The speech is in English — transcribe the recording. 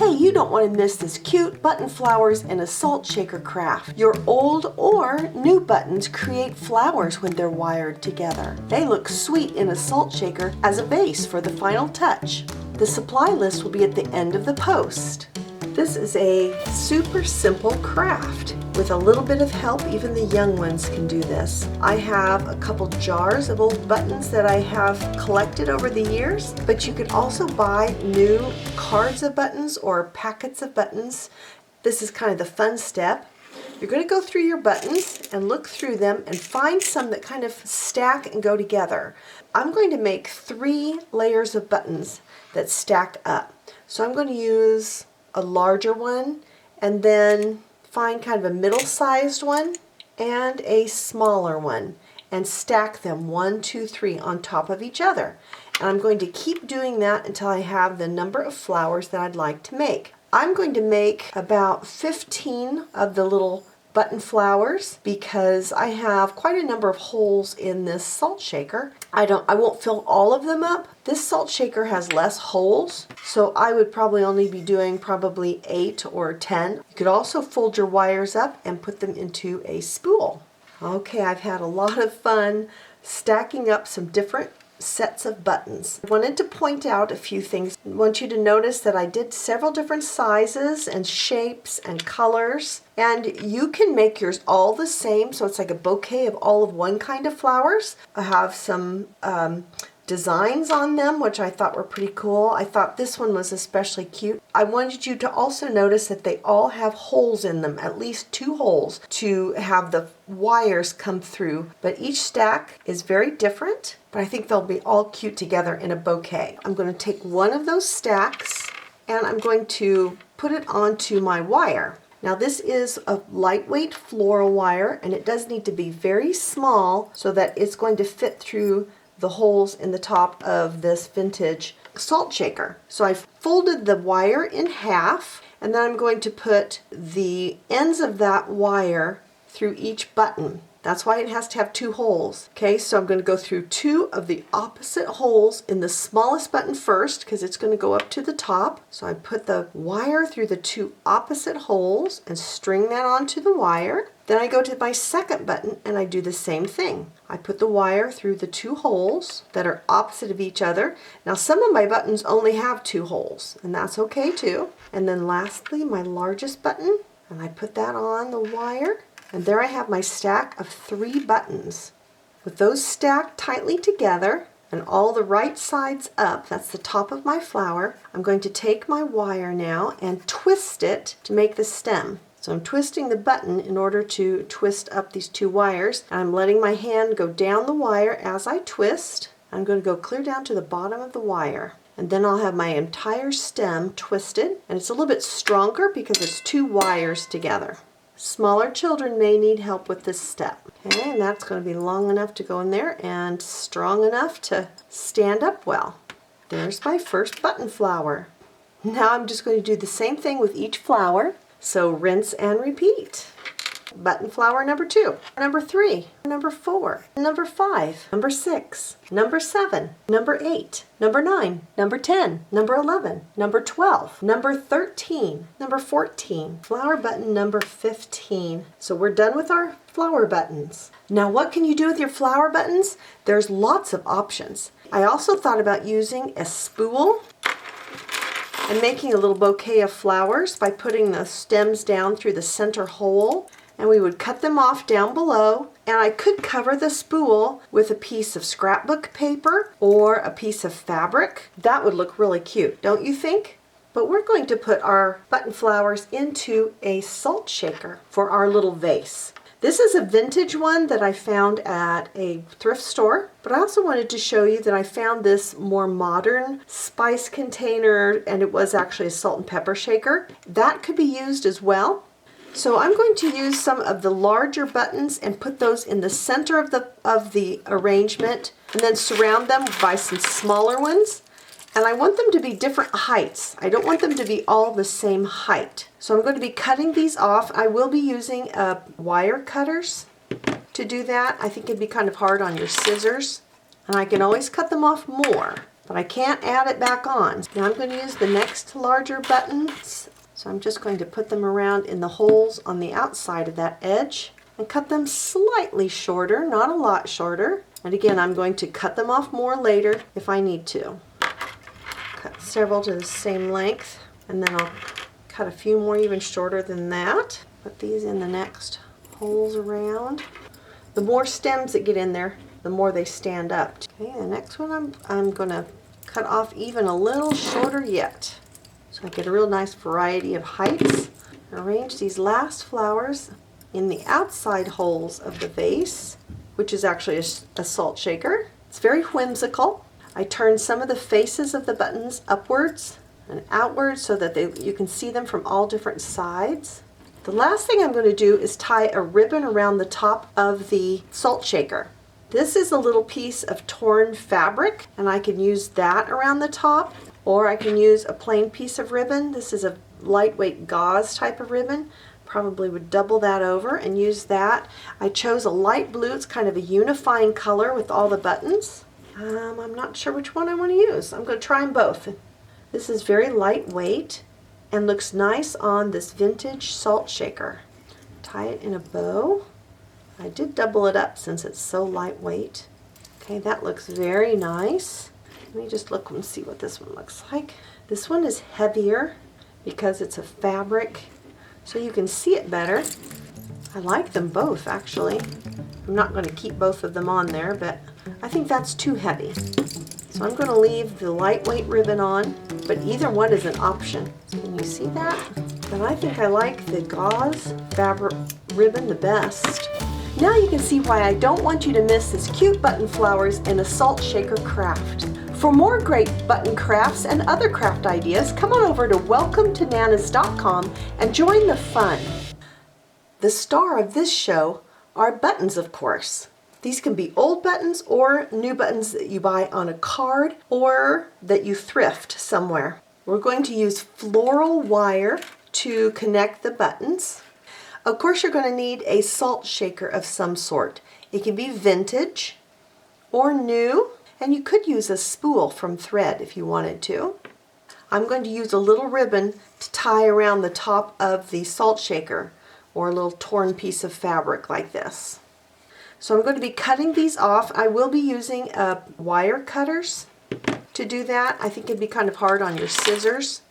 Hey, you don't want to miss this cute button flowers in a salt shaker craft. Your old or new buttons create flowers when they're wired together. They look sweet in a salt shaker as a base for the final touch. The supply list will be at the end of the post. This is a super simple craft. With a little bit of help, even the young ones can do this. I have a couple jars of old buttons that I have collected over the years, but you could also buy new cards of buttons or packets of buttons. This is kind of the fun step. You're going to go through your buttons and look through them and find some that kind of stack and go together. I'm going to make 3 layers of buttons that stack up. So I'm going to use a larger one and then find kind of a middle-sized one and a smaller one and stack them 1, 2, 3 on top of each other. And I'm going to keep doing that until I have the number of flowers that I'd like to make. I'm going to make about 15 of the little button flowers because I have quite a number of holes in this salt shaker. I won't fill all of them up. This salt shaker has less holes, so I would probably only be doing probably 8 or 10. You could also fold your wires up and put them into a spool. Okay, I've had a lot of fun stacking up some different sets of buttons. I wanted to point out a few things. I want you to notice that I did several different sizes and shapes and colors, and you can make yours all the same, so it's like a bouquet of all of one kind of flowers. I have some designs on them, which I thought were pretty cool. I thought this one was especially cute. I wanted you to also notice that they all have holes in them, at least 2 holes to have the wires come through. But each stack is very different, but I think they'll be all cute together in a bouquet. I'm going to take one of those stacks and I'm going to put it onto my wire. Now this is a lightweight floral wire, and it does need to be very small so that it's going to fit through the holes in the top of this vintage salt shaker. So I've folded the wire in half, and then I'm going to put the ends of that wire through each button. That's why it has to have 2 holes. Okay, so I'm going to go through 2 of the opposite holes in the smallest button first because it's going to go up to the top. So I put the wire through the 2 opposite holes and string that onto the wire. Then I go to my second button and I do the same thing. I put the wire through the 2 holes that are opposite of each other. Now some of my buttons only have 2 holes, and that's okay too. And then lastly, my largest button, and I put that on the wire. And there I have my stack of 3 buttons. With those stacked tightly together and all the right sides up, that's the top of my flower, I'm going to take my wire now and twist it to make the stem. So I'm twisting the button in order to twist up these 2 wires. And I'm letting my hand go down the wire as I twist. I'm going to go clear down to the bottom of the wire. And then I'll have my entire stem twisted. And it's a little bit stronger because it's 2 wires together. Smaller children may need help with this step. Okay, and that's going to be long enough to go in there and strong enough to stand up well. There's my first button flower. Now I'm just going to do the same thing with each flower. So rinse and repeat. Button flower number 2, number 3, number 4, number 5, number 6, number 7, number 8, number 9, number 10, number 11, number 12, number 13, number 14, flower button number 15. So we're done with our flower buttons. Now what can you do with your flower buttons? There's lots of options. I also thought about using a spool and making a little bouquet of flowers by putting the stems down through the center hole. And we would cut them off down below, and I could cover the spool with a piece of scrapbook paper or a piece of fabric. That would look really cute, don't you think? But we're going to put our button flowers into a salt shaker for our little vase. This is a vintage one that I found at a thrift store, but I also wanted to show you that I found this more modern spice container, and it was actually a salt and pepper shaker. That could be used as well. So I'm going to use some of the larger buttons and put those in the center of the arrangement, and then surround them by some smaller ones. And I want them to be different heights. I don't want them to be all the same height. So I'm going to be cutting these off. I will be using wire cutters to do that. I think it'd be kind of hard on your scissors. And I can always cut them off more. but I can't add it back on. Now I'm going to use the next larger buttons. So I'm just going to put them around in the holes on the outside of that edge and cut them slightly shorter, not a lot shorter. And again, I'm going to cut them off more later if I need to. Cut several to the same length, and then I'll cut a few more even shorter than that. Put these in the next holes around. The more stems that get in there, the more they stand up. Okay, the next one I'm going to cut off even a little shorter yet. So I get a real nice variety of heights. Arrange these last flowers in the outside holes of the vase, which is actually a salt shaker. It's very whimsical. I turn some of the faces of the buttons upwards and outwards so that you can see them from all different sides. The last thing I'm going to do is tie a ribbon around the top of the salt shaker. This is a little piece of torn fabric, and I can use that around the top, or I can use a plain piece of ribbon. This is a lightweight gauze type of ribbon. Probably would double that over and use that. I chose a light blue. It's kind of a unifying color with all the buttons. I'm not sure which one I want to use. I'm going to try them both. This is very lightweight and looks nice on this vintage salt shaker. Tie it in a bow. I did double it up since it's so lightweight. Okay, that looks very nice. Let me just look and see what this one looks like. This one is heavier because it's a fabric, so you can see it better. I like them both, actually. I'm not going to keep both of them on there, but I think that's too heavy. So I'm going to leave the lightweight ribbon on, but either one is an option. Can you see that? And I think I like the gauze fabric ribbon the best. Now you can see why I don't want you to miss this cute button flowers in a salt shaker craft. For more great button crafts and other craft ideas, come on over to welcometonanas.com and join the fun. The star of this show are buttons, of course. These can be old buttons or new buttons that you buy on a card or that you thrift somewhere. We're going to use floral wire to connect the buttons. Of course, you're going to need a salt shaker of some sort. It can be vintage or new, and you could use a spool from thread if you wanted to. I'm going to use a little ribbon to tie around the top of the salt shaker, or a little torn piece of fabric like this. So I'm going to be cutting these off. I will be using wire cutters to do that. I think it'd be kind of hard on your scissors.